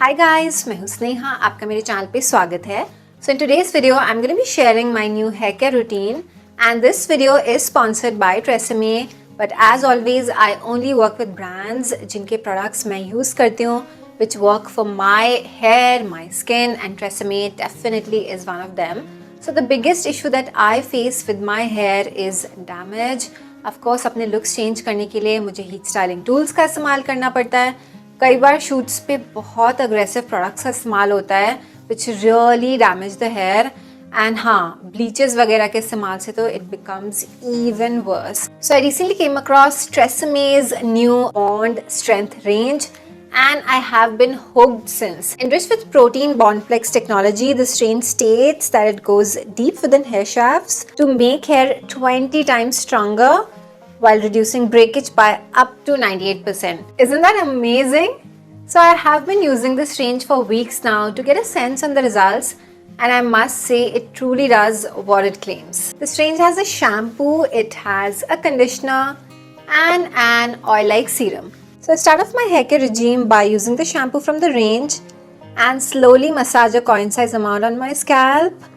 Hi guys, मैं हूँ स्नेहा, आपका मेरे चैनल पे स्वागत है. So in today's video, I'm going to be sharing my new hair care routine and this video is sponsored by TRESemme. But as always, I only work with brands जिनके products मैं use करती हूँ which work for my hair, my skin and TRESemme definitely is one of them. So the biggest issue that I face with my hair is damage. Of course, अपने looks change करने के लिए मुझे heat styling tools का इस्तेमाल करना पड़ता है. कई बार शूट्स पे बहुत अग्रेसिव प्रोडक्ट्स का इस्तेमाल होता है which really damage the hair and हाँ ब्लीचेस वगैरह के इस्तेमाल से तो it becomes even worse. So I recently came across TRESemmé's new bond strength range and I have been hooked since. Enriched with protein bondplex technology, this range states that it goes deep within hair shafts to make hair 20 times stronger while reducing breakage by up to 98%. Isn't that amazing? So I have been using this range for weeks now to get a sense on the results and I must say it truly does what it claims. This range has a shampoo, it has a conditioner and an oil-like serum. So I start off my hair care regime by using the shampoo from the range and slowly massage a coin-size amount on my scalp.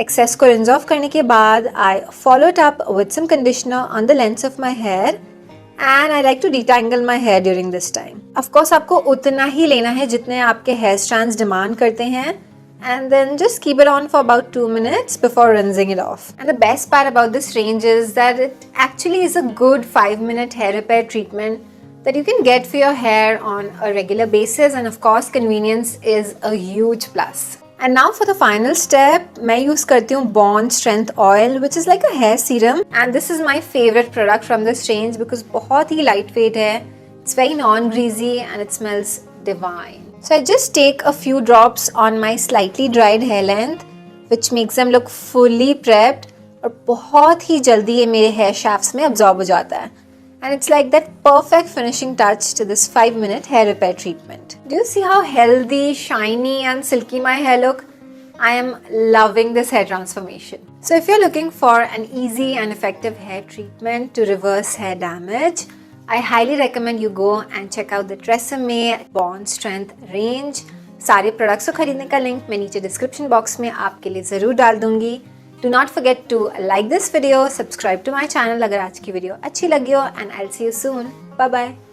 Excess को rinse off करने के बाद I follow it up with some conditioner on the lengths of my hair and I like to detangle my hair during this time. Of course आपको उतना ही लेना है जितने आपके hair strands demand करते हैं and then just keep it on for about 2 minutes before rinsing it off. And the best part about this range is that it actually is a good 5-minute hair repair treatment that you can get for your hair on a regular basis and of course convenience is a huge plus. And now for the final step, मैं use करती हूँ Bond Strength Oil which is like a hair serum and this is my favorite product from this range because बहुत ही lightweight है, it's very non-greasy and it smells divine. So I just take a few drops on my slightly dried hair length which makes them look fully prepped और बहुत ही जल्दी ये मेरे hair shafts में absorb हो जाता है. And it's like that perfect finishing touch to this 5-minute hair repair treatment. Do you see how healthy, shiny and silky my hair look? I am loving this hair transformation. So if you're looking for an easy and effective hair treatment to reverse hair damage, I highly recommend you go and check out the TRESemme Bond Strength Range. सारे products को खरीदने का link मैं नीचे description box में आपके लिए ज़रूर डाल दूँगी. Do not forget to like this video, subscribe to my channel अगर आज की वीडियो अच्छी लगी हो and I'll see you soon. Bye bye.